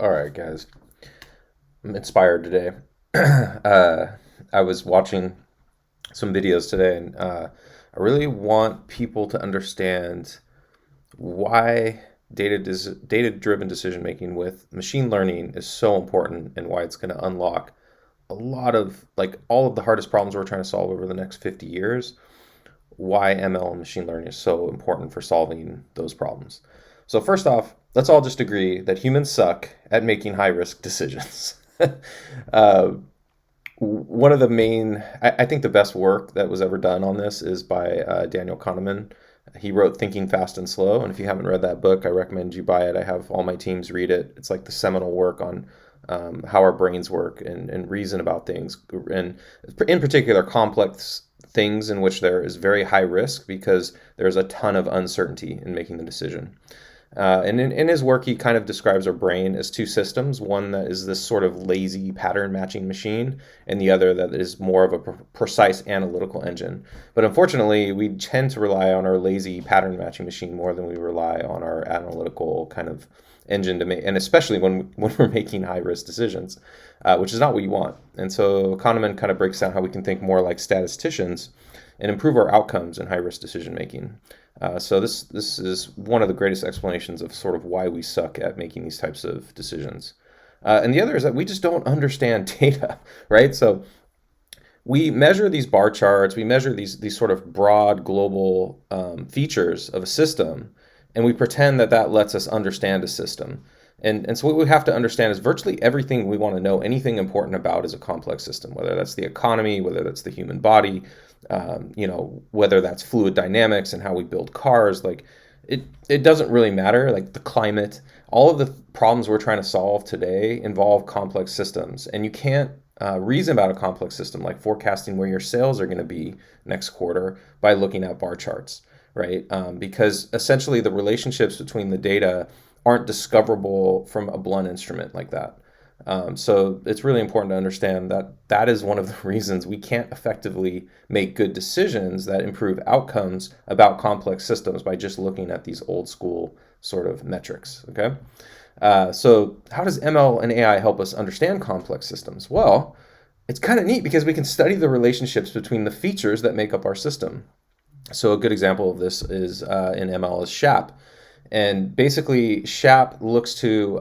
All right, guys. I'm inspired today. uh, I was watching some videos today, and I really want people to understand why data-driven decision making with machine learning is so important, and why it's going to unlock a lot of all of the hardest problems we're trying to solve over the next 50 years. Why ML and machine learning is so important for solving those problems. So first off, let's all just agree that humans suck at making high risk decisions. uh, One of the main, I think the best work that was ever done on this is by Daniel Kahneman. He wrote Thinking Fast and Slow, and if you haven't read that book, I recommend you buy it. I have all my teams read it. It's like the seminal work on how our brains work and reason about things, and in particular, complex things in which there is very high risk because there's a ton of uncertainty in making the decision. And in his work, he kind of describes our brain as two systems, one that is this sort of lazy pattern matching machine, and the other that is more of a precise analytical engine. But unfortunately, we tend to rely on our lazy pattern matching machine more than we rely on our analytical kind of engine to make, and especially when we're making high risk decisions, which is not what you want. And so Kahneman kind of breaks down how we can think more like statisticians and improve our outcomes in high risk decision making. So this is one of the greatest explanations of sort of why we suck at making these types of decisions. And the other is that we just don't understand data, right? So we measure these bar charts, we measure these sort of broad global features of a system, and we pretend that that lets us understand a system. And so what we have to understand is virtually everything we want to know anything important about is a complex system, whether that's the economy, whether that's the human body, whether that's fluid dynamics and how we build cars. Like it doesn't really matter, like the climate. All of the problems we're trying to solve today involve complex systems, and you can't reason about a complex system like forecasting where your sales are going to be next quarter by looking at bar charts, right? Because essentially the relationships between the data aren't discoverable from a blunt instrument like that. So it's really important to understand that that is one of the reasons we can't effectively make good decisions that improve outcomes about complex systems by just looking at these old school sort of metrics, okay? So how does ML and AI help us understand complex systems? Well, it's kind of neat because we can study the relationships between the features that make up our system. So a good example of this is in ML is SHAP. And basically, SHAP looks to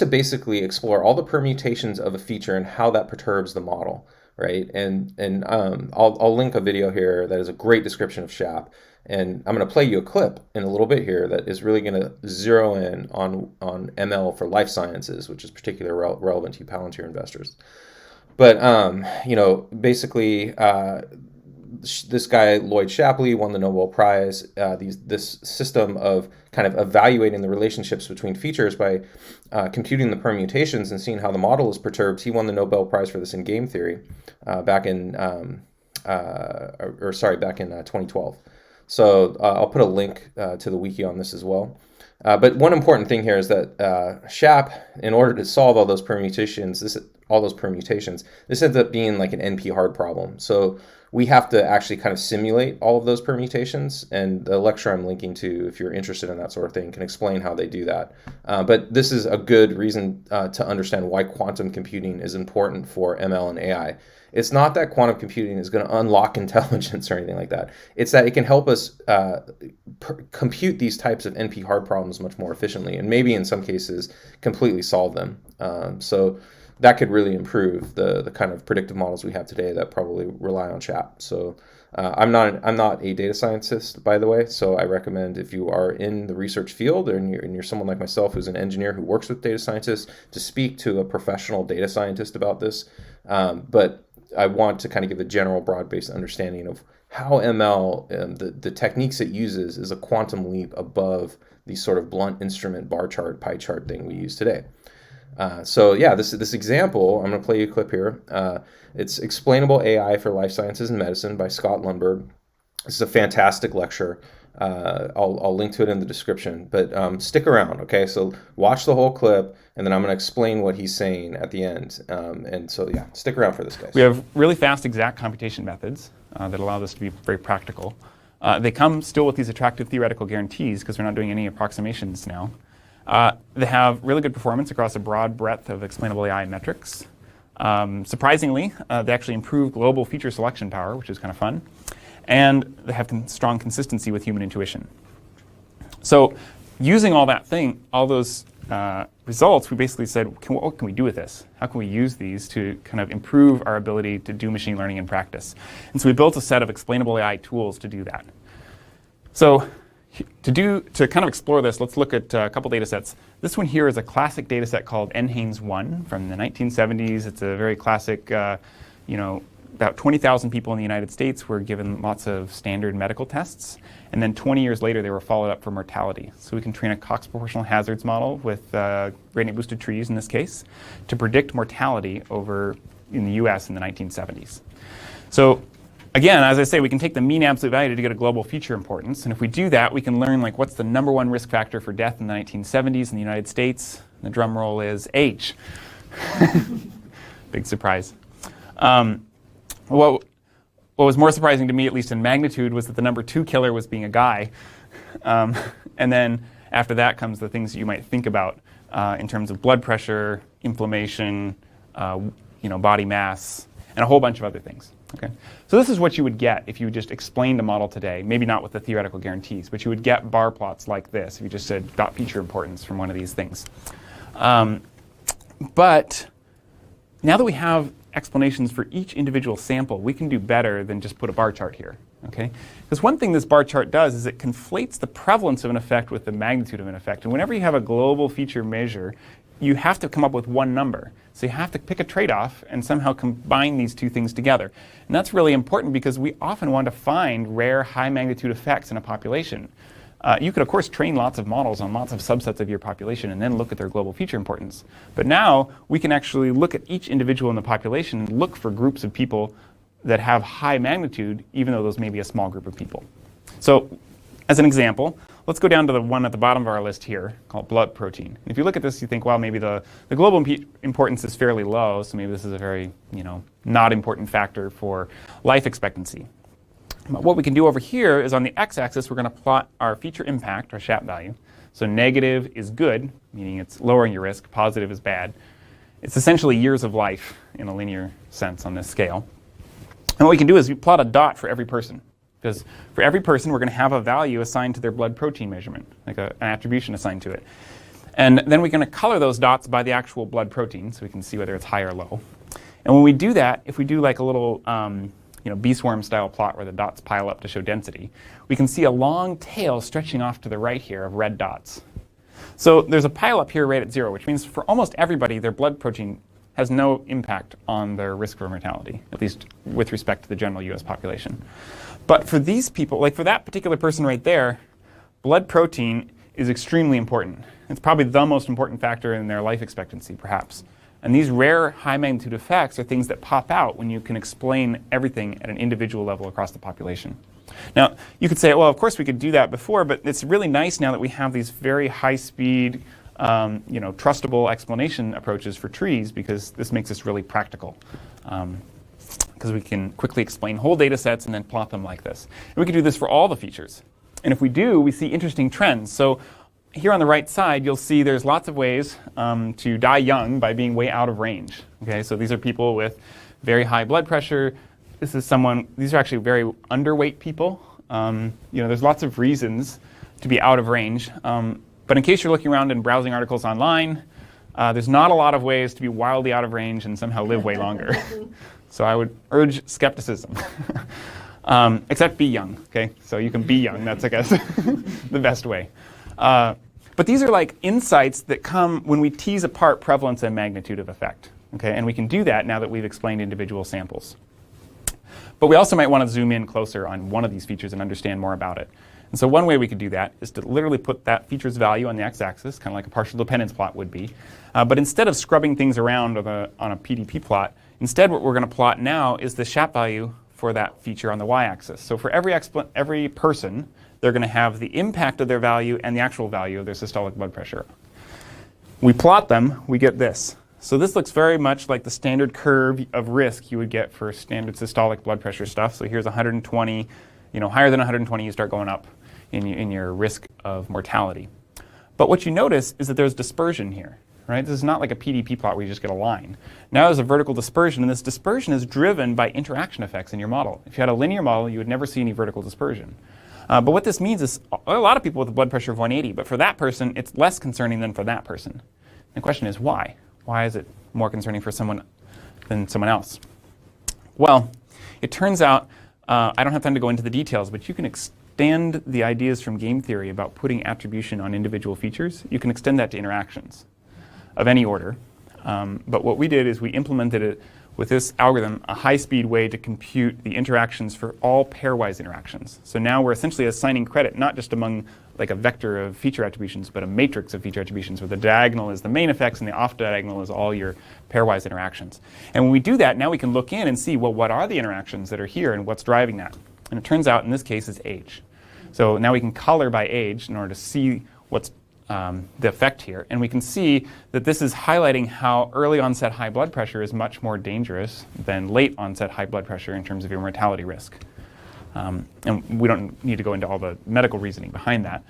basically explore all the permutations of a feature and how that perturbs the model, right? And I'll link a video here that is a great description of SHAP, and I'm going to play you a clip in a little bit here that is really going to zero in on ML for life sciences, which is particularly relevant to you Palantir investors. But basically, this guy Lloyd Shapley won the Nobel Prize. This system of kind of evaluating the relationships between features by computing the permutations and seeing how the model is perturbed. He won the Nobel Prize for this in game theory back in 2012. So I'll put a link to the wiki on this as well. But one important thing here is that SHAP, in order to solve all those permutations, this ends up being like an NP hard problem. So we have to actually kind of simulate all of those permutations, and the lecture I'm linking to, if you're interested in that sort of thing, can explain how they do that. But this is a good reason to understand why quantum computing is important for ML and AI. It's not that quantum computing is going to unlock intelligence or anything like that. It's that it can help us compute these types of NP hard problems much more efficiently, and maybe in some cases completely solve them. So that could really improve the kind of predictive models we have today that probably rely on SHAP. So I'm not a data scientist, by the way. So I recommend, if you are in the research field and you're someone like myself who's an engineer who works with data scientists, to speak to a professional data scientist about this. But I want to kind of give a general broad-based understanding of how ML and the techniques it uses is a quantum leap above the sort of blunt instrument bar chart, pie chart thing we use today. This example, I'm going to play you a clip here. It's Explainable AI for Life Sciences and Medicine by Scott Lundberg. This is a fantastic lecture. I'll link to it in the description, but stick around, okay? So watch the whole clip, and then I'm going to explain what he's saying at the end. Stick around for this, guys. We have really fast exact computation methods that allow this to be very practical. They come still with these attractive theoretical guarantees because we're not doing any approximations now. They have really good performance across a broad breadth of explainable AI metrics. Surprisingly, they actually improve global feature selection power, which is kind of fun. And they have strong consistency with human intuition. So using all those results, we basically said, what can we do with this? How can we use these to kind of improve our ability to do machine learning in practice? And so we built a set of explainable AI tools to do that. So to kind of explore this, let's look at a couple data sets. This one here is a classic data set called NHANES 1 from the 1970s. It's a very classic, about 20,000 people in the United States were given lots of standard medical tests. And then 20 years later, they were followed up for mortality. So we can train a Cox proportional hazards model with gradient boosted trees in this case to predict mortality over in the US in the 1970s. So again, as I say, we can take the mean absolute value to get a global feature importance. And if we do that, we can learn what's the #1 risk factor for death in the 1970s in the United States. And the drum roll is age. Big surprise. What was more surprising to me, at least in magnitude, was that the #2 killer was being a guy. And then after that comes the things that you might think about in terms of blood pressure, inflammation, body mass, and a whole bunch of other things. Okay. So this is what you would get if you just explained a model today, maybe not with the theoretical guarantees, but you would get bar plots like this if you just said dot feature importance from one of these things. But now that we have explanations for each individual sample, we can do better than just put a bar chart here. Okay? Because one thing this bar chart does is it conflates the prevalence of an effect with the magnitude of an effect. And whenever you have a global feature measure, you have to come up with one number. So you have to pick a trade-off and somehow combine these two things together. And that's really important because we often want to find rare high magnitude effects in a population. You could, of course, train lots of models on lots of subsets of your population and then look at their global feature importance. But now we can actually look at each individual in the population and look for groups of people that have high magnitude, even though those may be a small group of people. So as an example, let's go down to the one at the bottom of our list here called blood protein. And if you look at this, you think, well, maybe the global importance is fairly low, so maybe this is a very not important factor for life expectancy. But what we can do over here is on the x-axis, we're going to plot our feature impact, our SHAP value. So negative is good, meaning it's lowering your risk. Positive is bad. It's essentially years of life in a linear sense on this scale. And what we can do is we plot a dot for every person. Because for every person, we're going to have a value assigned to their blood protein measurement, like an attribution assigned to it. And then we're going to color those dots by the actual blood protein so we can see whether it's high or low. And when we do that, if we do like a little bee swarm style plot where the dots pile up to show density, we can see a long tail stretching off to the right here of red dots. So there's a pile up here right at 0, which means for almost everybody, their blood protein has no impact on their risk for mortality, at least with respect to the general US population. But for these people, like for that particular person right there, blood protein is extremely important. It's probably the most important factor in their life expectancy, perhaps. And these rare high magnitude effects are things that pop out when you can explain everything at an individual level across the population. Now, you could say, well, of course we could do that before, but it's really nice now that we have these very high-speed, trustable explanation approaches for trees, because this makes us really practical. Because we can quickly explain whole data sets and then plot them like this. And we can do this for all the features. And if we do, we see interesting trends. So here on the right side, you'll see there's lots of ways to die young by being way out of range. Okay, so these are people with very high blood pressure. These are actually very underweight people. There's lots of reasons to be out of range. But in case you're looking around and browsing articles online, there's not a lot of ways to be wildly out of range and somehow live way longer. So I would urge skepticism. Except be young, okay? So you can be young, that's, I guess, the best way. But these are like insights that come when we tease apart prevalence and magnitude of effect, okay? And we can do that now that we've explained individual samples. But we also might want to zoom in closer on one of these features and understand more about it. And so one way we could do that is to literally put that feature's value on the x-axis, kind of like a partial dependence plot would be. But instead of scrubbing things around on a PDP plot, instead what we're going to plot now is the SHAP value for that feature on the y-axis. So for every person, they're going to have the impact of their value and the actual value of their systolic blood pressure. We plot them, we get this. So this looks very much like the standard curve of risk you would get for standard systolic blood pressure stuff. So here's 120, higher than 120, you start going up in your risk of mortality. But what you notice is that there's dispersion here, right? This is not like a PDP plot where you just get a line. Now there's a vertical dispersion, and this dispersion is driven by interaction effects in your model. If you had a linear model, you would never see any vertical dispersion. But what this means is a lot of people with a blood pressure of 180, but for that person, it's less concerning than for that person. The question is why? Why is it more concerning for someone than someone else? Well, it turns out, I don't have time to go into the details, but you can extend the ideas from game theory about putting attribution on individual features. You can extend that to interactions of any order. But what we did is we implemented it with this algorithm, a high-speed way to compute the interactions for all pairwise interactions. So now we're essentially assigning credit not just among like a vector of feature attributions, but a matrix of feature attributions where the diagonal is the main effects and the off-diagonal is all your pairwise interactions. And when we do that, now we can look in and see, well, what are the interactions that are here and what's driving that? And it turns out in this case is age. So now we can color by age in order to see what's the effect here. And we can see that this is highlighting how early onset high blood pressure is much more dangerous than late onset high blood pressure in terms of your mortality risk. And we don't need to go into all the medical reasoning behind that.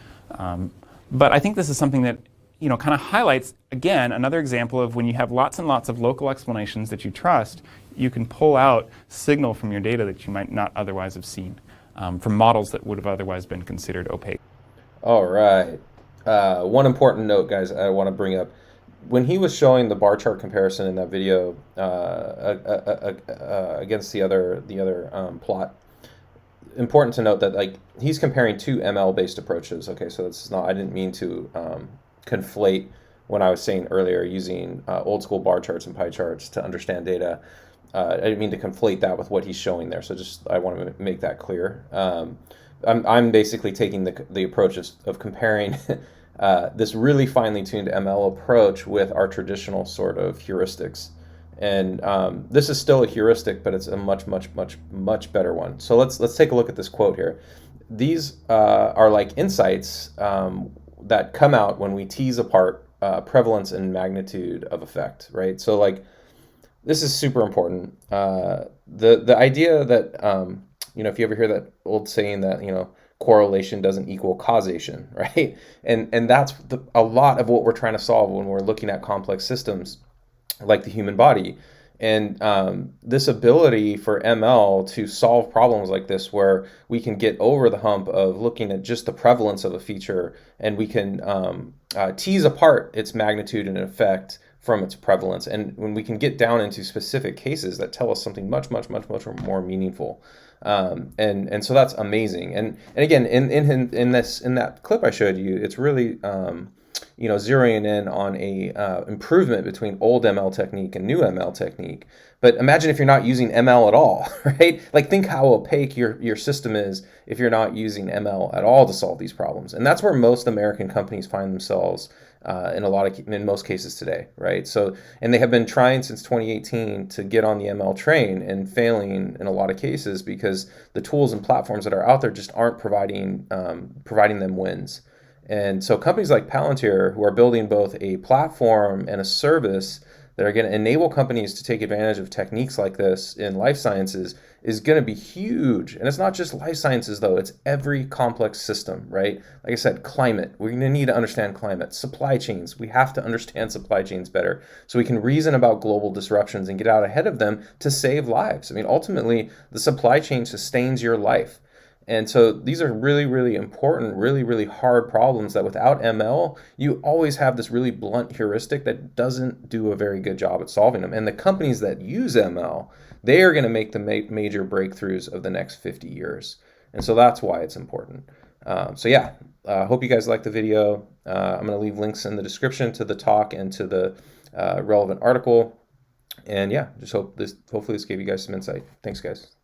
But I think this is something that kind of highlights, again, another example of when you have lots and lots of local explanations that you trust, you can pull out signal from your data that you might not otherwise have seen from models that would have otherwise been considered opaque. All right. One important note, guys, I want to bring up. When he was showing the bar chart comparison in that video against the other plot, important to note that like he's comparing two ML-based approaches. Okay, so that's not. I didn't mean to conflate when I was saying earlier using old school bar charts and pie charts to understand data. I didn't mean to conflate that with what he's showing there. So just I want to make that clear. I'm basically taking the approach of comparing this really finely tuned ML approach with our traditional sort of heuristics. And this is still a heuristic, but it's a much better one. So let's take a look at this quote here. These are like insights that come out when we tease apart prevalence and magnitude of effect, right? So like this is super important. The idea that if you ever hear that old saying that correlation doesn't equal causation, right? And that's a lot of what we're trying to solve when we're looking at complex systems like the human body. And this ability for ML to solve problems like this, where we can get over the hump of looking at just the prevalence of a feature, and we can tease apart its magnitude and effect from its prevalence. And when we can get down into specific cases that tell us something much more meaningful. And so that's amazing. And again, in that clip I showed you, it's really zeroing in on a improvement between old ML technique and new ML technique. But imagine if you're not using ML at all, right? Like think how opaque your system is if you're not using ML at all to solve these problems. And that's where most American companies find themselves in most cases today, right? So, and they have been trying since 2018 to get on the ML train and failing in a lot of cases because the tools and platforms that are out there just aren't providing them wins. And so companies like Palantir, who are building both a platform and a service that are going to enable companies to take advantage of techniques like this in life sciences, is going to be huge. And it's not just life sciences, though. It's every complex system, right? Like I said, climate. We're going to need to understand climate. Supply chains. We have to understand supply chains better so we can reason about global disruptions and get out ahead of them to save lives. I mean, ultimately, the supply chain sustains your life. And so these are really important, really hard problems that without ML, you always have this really blunt heuristic that doesn't do a very good job at solving them. And the companies that use ML, they are going to make the major breakthroughs of the next 50 years. And so that's why it's important. So yeah, hope you guys liked the video. I'm going to leave links in the description to the talk and to the relevant article. And yeah, hopefully this gave you guys some insight. Thanks, guys.